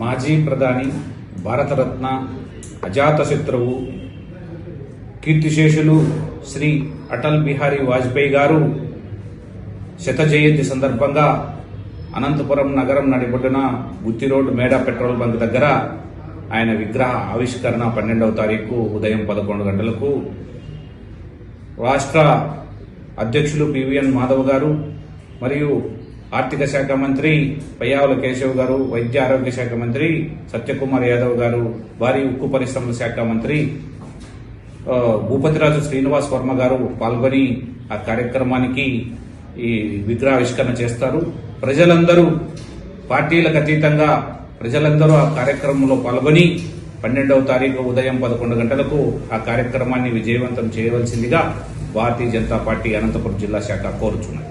మాజీ ప్రధాని, భారతరత్న, అజాతశత్రువు, కీర్తిశేషులు శ్రీ అటల్ బిహారీ వాజ్పేయి గారు శత జయంతి సందర్భంగా అనంతపురం నగరం నడిబొడ్డున గుత్తి రోడ్ మేడా పెట్రోల్ బంక్ దగ్గర ఆయన విగ్రహ ఆవిష్కరణ 12వ తారీఖు ఉదయం 11 గంటలకు రాష్ట్ర అధ్యక్షులు పివిఎన్ మాధవ్ గారు మరియు ఆర్థిక శాఖ మంత్రి పయ్యావుల కేశవ్ గారు, వైద్య ఆరోగ్య శాఖ మంత్రి సత్యకుమార్ యాదవ్ గారు, భారీ ఉక్కు పరిశ్రమల శాఖ మంత్రి భూపతిరాజు శ్రీనివాస్ వర్మ గారు పాల్గొని ఆ కార్యక్రమానికి ఈ విగ్రహావిష్కరణ చేస్తారు. ప్రజలందరూ పార్టీలకు అతీతంగా ప్రజలందరూ ఆ కార్యక్రమంలో పాల్గొని 12వ తారీఖు ఉదయం 11 గంటలకు ఆ కార్యక్రమాన్ని విజయవంతం చేయవలసిందిగా భారతీయ జనతా పార్టీ అనంతపురం జిల్లా శాఖ కోరుచున్నది.